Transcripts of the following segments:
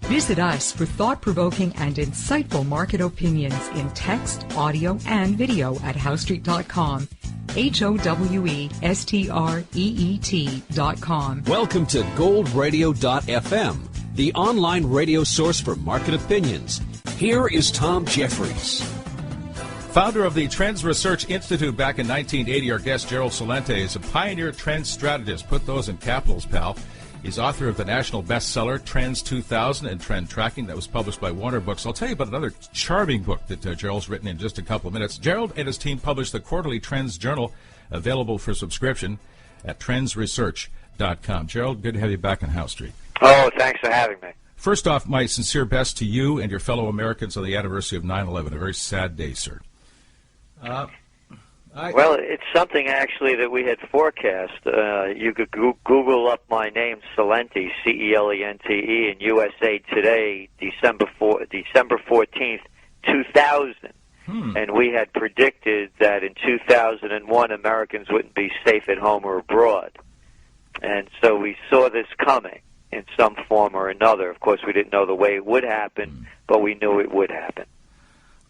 Visit us for thought-provoking and insightful market opinions in text, audio, and video at howestreet.com. HOWESTREET.com. Welcome to goldradio.fm, the online radio source for market opinions. Here is Tom Jeffries. Founder of the Trends Research Institute back in 1980, our guest Gerald Celente is a pioneer trend strategist. Put those in capitals, pal. He's author of the national bestseller Trends 2000 and Trend Tracking that was published by Warner Books. I'll tell you about another charming book that Gerald's written in just a couple of minutes. Gerald and his team published the Quarterly Trends Journal, available for subscription at trendsresearch.com. Gerald, good to have you back on Howe Street. Oh, thanks for having me. First off, my sincere best to you and your fellow Americans on the anniversary of 9/11. A very sad day, sir. Well, it's something actually that we had forecast. You could Google up my name, Celente, Celente, in USA Today, December 14th, 2000. And we had predicted that in 2001 Americans wouldn't be safe at home or abroad. And so we saw this coming in some form or another. Of course, we didn't know the way it would happen, but we knew it would happen.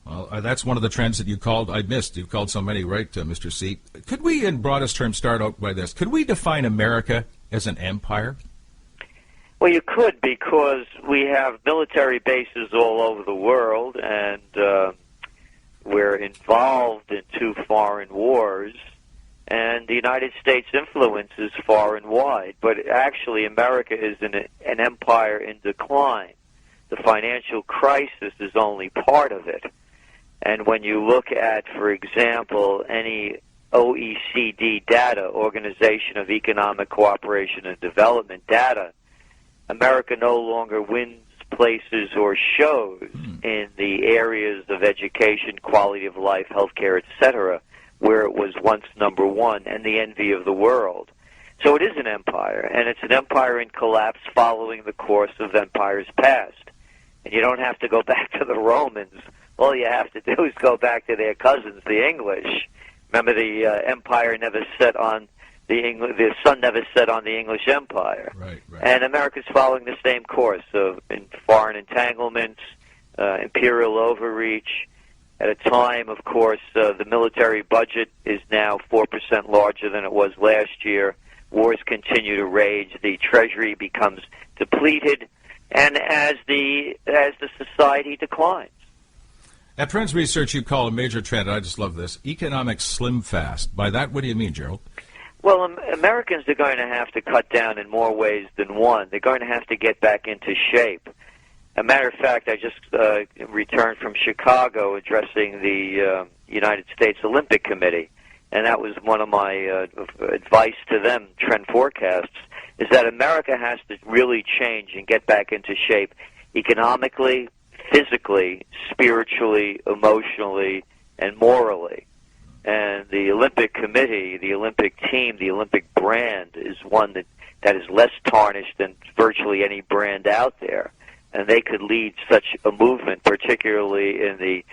Well, that's one of the trends that you called. I missed. You've called so many, right, Mr. C. Could we, in broadest terms, start out by this? Could we define America as an empire? Well, you could, because we have military bases all over the world, and we're involved in 2 foreign wars, and the United States' influence is far and wide. But actually, America is an empire in decline. The financial crisis is only part of it. And when you look at, for example, any OECD data, Organization of Economic Cooperation and Development data, America no longer wins places or shows in the areas of education, quality of life, healthcare, etc., where it was once number one and the envy of the world. So it is an empire, and it's an empire in collapse following the course of empires past. And you don't have to go back to the Romans. All you have to do is go back to their cousins, the English. Remember, the empire never set on the sun never set on the English Empire. Right. And America's following the same course of foreign entanglements, imperial overreach. At a time, of course, the military budget is now 4% larger than it was last year. Wars continue to rage. The Treasury becomes depleted, and as the society declines. At Trends Research, you call a major trend, and I just love this, economic slim fast. By that, what do you mean, Gerald? Well, Americans are going to have to cut down in more ways than one. They're going to have to get back into shape. As a matter of fact, I just returned from Chicago addressing the United States Olympic Committee, and that was one of my advice to them, trend forecasts, is that America has to really change and get back into shape economically, physically, spiritually, emotionally, and morally. And the Olympic Committee, the Olympic team, the Olympic brand is one that is less tarnished than virtually any brand out there. And they could lead such a movement, particularly in the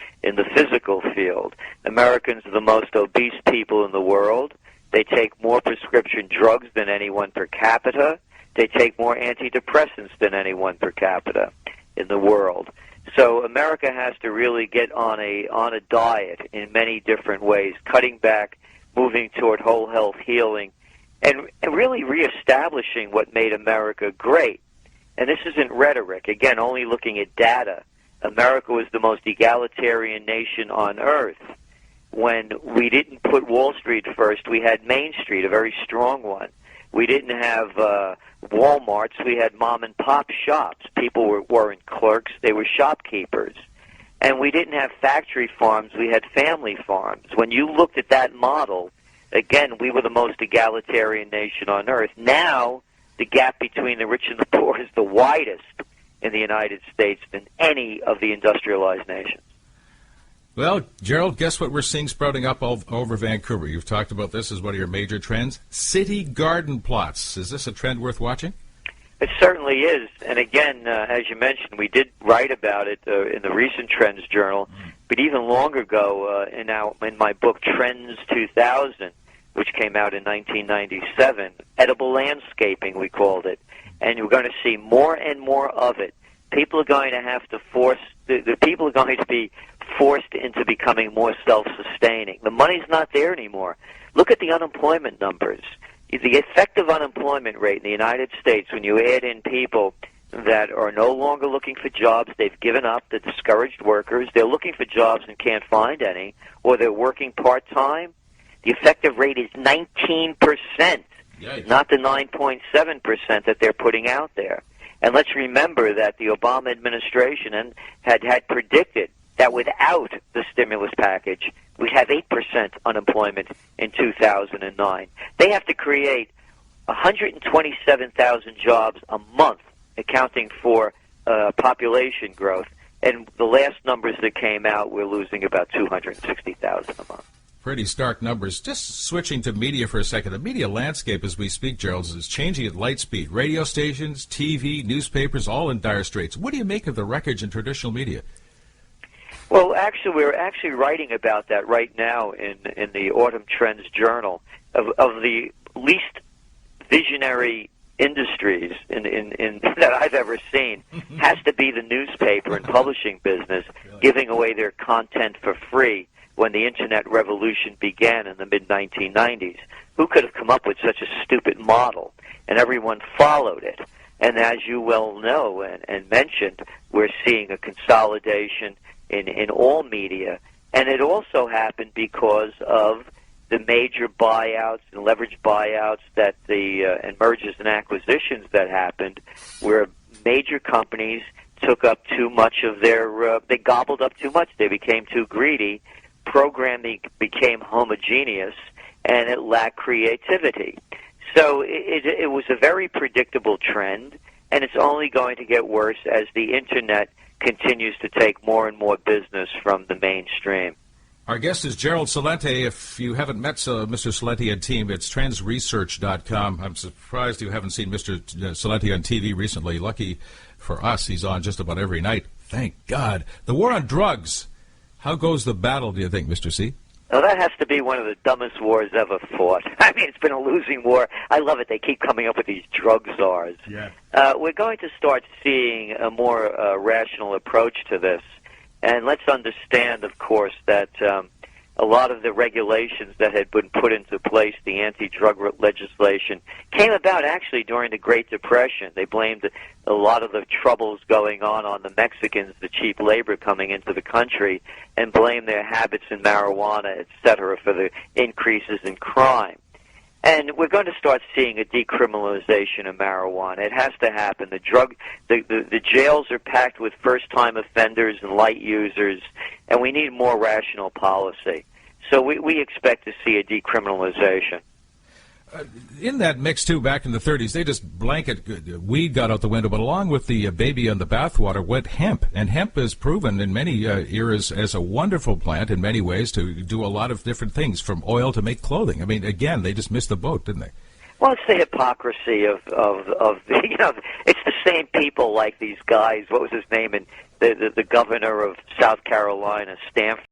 physical field. Americans are the most obese people in the world. They take more prescription drugs than anyone per capita. They take more antidepressants than anyone per capita in the world. So America has to really get on a diet in many different ways, cutting back, moving toward whole health healing, and really reestablishing what made America great. And this isn't rhetoric. Again, only looking at data. America was the most egalitarian nation on earth. When we didn't put Wall Street first, we had Main Street, a very strong one. We didn't have Walmarts. We had mom-and-pop shops. People weren't clerks. They were shopkeepers. And we didn't have factory farms. We had family farms. When you looked at that model, again, we were the most egalitarian nation on earth. Now, the gap between the rich and the poor is the widest in the United States than any of the industrialized nations. Well, Gerald, guess what we're seeing sprouting up all over Vancouver? You've talked about this as one of your major trends. City garden plots. Is this a trend worth watching? It certainly is. And again, as you mentioned, we did write about it in the recent Trends Journal. But even longer ago, in my book Trends 2000, which came out in 1997, edible landscaping, we called it. And you're going to see more and more of it. People are going to have to the people are going to be forced into becoming more self-sustaining. The money's not there anymore. Look at the unemployment numbers. The effective unemployment rate in the United States, when you add in people that are no longer looking for jobs, they've given up, the discouraged workers, they're looking for jobs and can't find any, or they're working part-time, the effective rate is 19%, Yikes. not the 9.7% that they're putting out there. And let's remember that the Obama administration had predicted that without the stimulus package, we'd have 8% unemployment in 2009. They have to create 127,000 jobs a month, accounting for population growth. And the last numbers that came out, we're losing about 260,000 a month. Pretty stark numbers. Just switching to media for a second. The media landscape as we speak, Gerald, is changing at light speed. Radio stations, TV, newspapers, all in dire straits. What do you make of the wreckage in traditional media? Well, actually, we're writing about that right now in the Autumn Trends Journal of the least visionary industries in that I've ever seen. Has to be the newspaper and publishing business, giving away their content for free when the Internet revolution began in the mid-1990s. Who could have come up with such a stupid model? And everyone followed it. And as you well know and mentioned, we're seeing a consolidation in all media. And it also happened because of the major buyouts and leveraged buyouts that and mergers and acquisitions that happened, where major companies took up too much of they gobbled up too much. They became too greedy. Programming became homogeneous, and it lacked creativity. So it was a very predictable trend, and it's only going to get worse as the Internet continues to take more and more business from the mainstream. Our guest is Gerald Celente. If you haven't met Mr. Celente and team, it's trendsresearch.com. I'm surprised you haven't seen Mr. Celente on TV recently. Lucky for us, he's on just about every night. Thank God. The war on drugs. How goes the battle, do you think, Mr. C? Well, that has to be one of the dumbest wars ever fought. I mean, it's been a losing war. I love it. They keep coming up with these drug czars. Yeah. We're going to start seeing a more rational approach to this. And let's understand, of course, that a lot of the regulations that had been put into place, the anti-drug legislation, came about actually during the Great Depression. They blamed a lot of the troubles going on the Mexicans, the cheap labor coming into the country, and blamed their habits in marijuana, et cetera, for the increases in crime. And we're going to start seeing a decriminalization of marijuana. It has to happen. The jails are packed with first-time offenders and light users, and we need more rational policy. So we expect to see a decriminalization. In that mix, too, back in the 30s, they just weed got out the window, but along with the baby on the bathwater went hemp. And hemp is proven in many eras as a wonderful plant in many ways to do a lot of different things, from oil to make clothing. I mean, again, they just missed the boat, didn't they? Well, it's the hypocrisy of the, it's the same people like these guys. What was his name? And the governor of South Carolina, Stanford.